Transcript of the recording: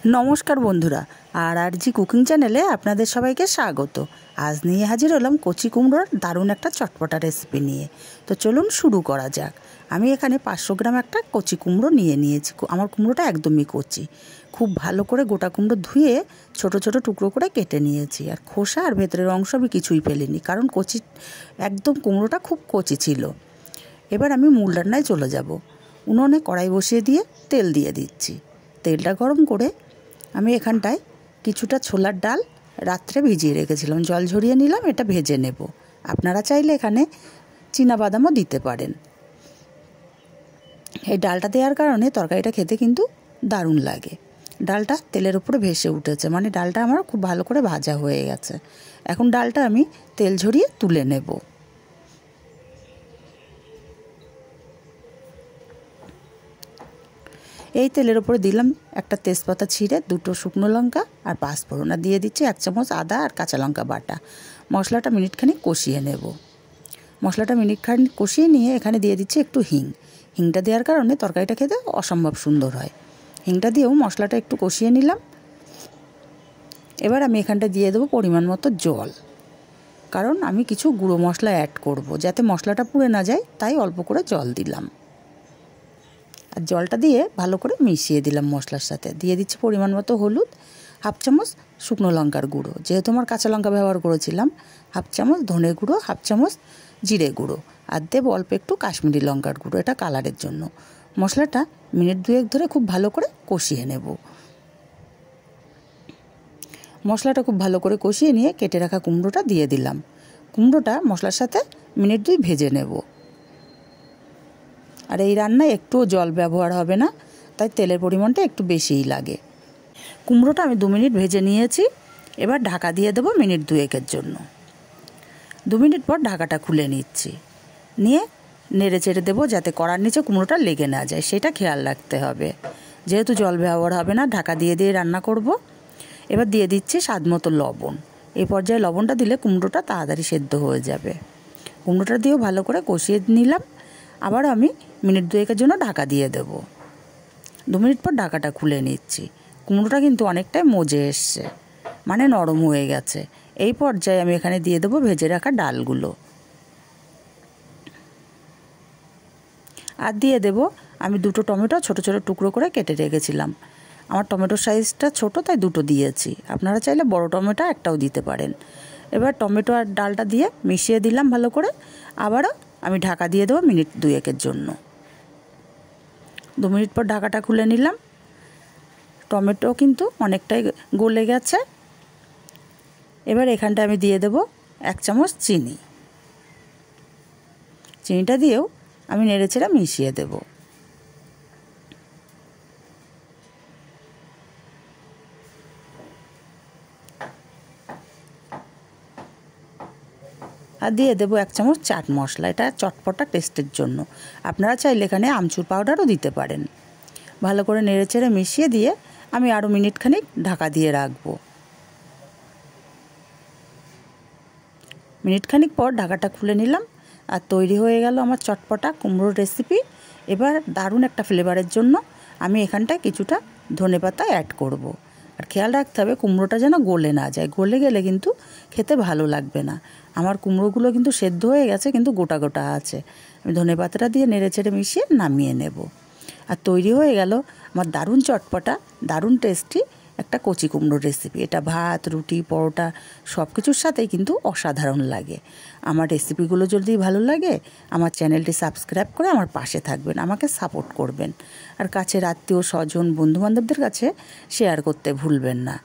নমস্কার বন্ধুরা, আর জি কুকিং চ্যানেলে আপনাদের সবাইকে স্বাগত। আজ নিয়ে হাজির হলাম কচি কুমড়োর দারুণ একটা চটপটা রেসিপি নিয়ে। তো চলুন শুরু করা যাক। আমি এখানে 500 গ্রাম একটা কচি কুমড়ো নিয়ে নিয়েছি। আমার কুমড়োটা একদমই কচি। খুব ভালো করে গোটা কুমড়ো ধুয়ে ছোট ছোট টুকরো করে কেটে নিয়েছি। আর খোসা আর ভেতরের অংশ আমি কিছুই ফেলিনি, কারণ একদম কুমড়োটা খুব কচি ছিল। এবার আমি মূল রান্নায় চলে যাব। উনুনে কড়াই বসিয়ে দিয়ে তেল দিয়ে দিচ্ছি। তেলটা গরম করে আমি এখানটায় কিছুটা ছোলার ডাল রাত্রে ভিজিয়ে রেখেছিলাম, জল ঝরিয়ে নিলাম, এটা ভেজে নেব। আপনারা চাইলে এখানে চীনাবাদামও দিতে পারেন। এই ডালটা দেওয়ার কারণে তরকারিটা খেতে কিন্তু দারুণ লাগে। ডালটা তেলের উপরে ভেসে উঠেছে, মানে ডালটা আমার খুব ভালো করে ভাজা হয়ে গেছে। এখন ডালটা আমি তেল ঝরিয়ে তুলে নেব। এই তেলের উপরে দিলাম একটা তেজপাতা ছিঁড়ে, 2টো শুকনো লঙ্কা আর 5 ফোড়ন, আর দিয়ে দিচ্ছি 1 চামচ আদা আর কাঁচা লঙ্কা বাটা। মশলাটা মিনিটখানিক কষিয়ে নেব। মশলাটা মিনিটখানিক কষিয়ে নিয়ে এখানে দিয়ে দিচ্ছি একটু হিংটা দেওয়ার কারণে তরকারিটা খেতে অসম্ভব সুন্দর হয়। হিংটা দিয়েও মশলাটা একটু কষিয়ে নিলাম। এবার আমি এখানটা দিয়ে দেবো পরিমাণ মতো জল, কারণ আমি কিছু গুঁড়ো মশলা অ্যাড করব, যাতে মশলাটা পুড়ে না যায়, তাই অল্প করে জল দিলাম। আর জলটা দিয়ে ভালো করে মিশিয়ে দিলাম মশলার সাথে। দিয়ে দিচ্ছি পরিমাণ মতো হলুদ, 1/2 চামচ শুকনো লঙ্কার গুঁড়ো, যেহেতু আমার কাঁচা লঙ্কা ব্যবহার করেছিলাম, 1/2 চামচ ধনে গুঁড়ো, 1/2 চামচ জিরে গুঁড়ো, আর দেব অল্প একটু কাশ্মীরি লঙ্কার গুঁড়ো, এটা কালারের জন্য। মশলাটা মিনিট 2 ধরে খুব ভালো করে কষিয়ে নেব। মশলাটা খুব ভালো করে কষিয়ে নিয়ে কেটে রাখা কুমড়োটা দিয়ে দিলাম। কুমড়োটা মশলার সাথে মিনিট 2 ভেজে নেব। আর এই রান্নায় একটুও জল ব্যবহার হবে না, তাই তেলের পরিমাণটা একটু বেশিই লাগে। কুমড়োটা আমি 2 মিনিট ভেজে নিয়েছি। এবার ঢাকা দিয়ে দেবো মিনিট 2 জন্য। 2 মিনিট পর ঢাকাটা খুলে নিচ্ছি, নিয়ে নেড়ে চেড়ে দেবো, যাতে কড়ার নিচে কুমড়োটা লেগে না যায়, সেটা খেয়াল রাখতে হবে। যেহেতু জল ব্যবহার হবে না, ঢাকা দিয়ে দিয়ে রান্না করব। এবার দিয়ে দিচ্ছি স্বাদ মতো লবণ। এই পর্যায়ে লবণটা দিলে কুমড়োটা তাড়াতাড়ি সেদ্ধ হয়ে যাবে। কুমড়োটা দিয়েও ভালো করে কষিয়ে নিলাম। আবার আমি মিনিট 2 জন্য ঢাকা দিয়ে দেব। 2 মিনিট পর ঢাকাটা খুলে নিচ্ছি। কুমড়োটা কিন্তু অনেকটাই মজে এসছে, মানে নরম হয়ে গেছে। এই পর্যায়ে আমি এখানে দিয়ে দেবো ভেজে রাখা ডালগুলো, আর দিয়ে দেব আমি 2টো টমেটো ছোট ছোট টুকরো করে কেটে রেখেছিলাম। আমার টমেটোর সাইজটা ছোট, তাই 2টো দিয়েছি। আপনারা চাইলে বড় টমেটো একটাও দিতে পারেন। এবার টমেটো আর ডালটা দিয়ে মিশিয়ে দিলাম ভালো করে। আবারও আমি ঢাকা দিয়ে দেবো মিনিট 2 জন্য। 2 মিনিট পর ঢাকাটা খুলে নিলাম। টমেটো কিন্তু অনেকটাই গলে গেছে। এবার এখানটা আমি দিয়ে দেব 1 চামচ চিনি। চিনিটা দিয়েও আমি নেড়েচেড়ে মিশিয়ে দেব। আর দিয়ে দেবো 1 চামচ চাট মশলা, এটা চটপটা টেস্টের জন্য। আপনারা চাইলে এখানে আমচুর পাউডারও দিতে পারেন। ভালো করে নেড়েচেড়ে মিশিয়ে দিয়ে আমি আরও মিনিটখানিক ঢাকা দিয়ে রাখবো। মিনিটখানিক পর ঢাকাটা খুলে নিলাম, আর তৈরি হয়ে গেল আমার চটপটা কুমড়োর রেসিপি। এবার দারুণ একটা ফ্লেভারের জন্য আমি এখানটায় কিছুটা ধনেপাতা অ্যাড করব। আর খেয়াল রাখতে হবে কুমড়োটা যেন গলে না যায়, গলে গেলে কিন্তু খেতে ভালো লাগবে না। আমার কুমড়োগুলো কিন্তু সেদ্ধ হয়ে গেছে, কিন্তু গোটা গোটা আছে। আমি ধনেপাতাটা দিয়ে নেড়েচেড়ে মিশিয়ে নামিয়ে নেব। আর তৈরি হয়ে গেল আমার দারুণ চটপটা, দারুণ টেস্টি একটা কচি কুমড়োর রেসিপি। এটা ভাত, রুটি, পরোটা সব কিছুর সাথেই কিন্তু অসাধারণ লাগে। আমার রেসিপিগুলো যদি ভালো লাগে, আমার চ্যানেলটি সাবস্ক্রাইব করে আমার পাশে থাকবেন, আমাকে সাপোর্ট করবেন। আর কাছের আত্মীয় স্বজন বন্ধুবান্ধবদের কাছে শেয়ার করতে ভুলবেন না।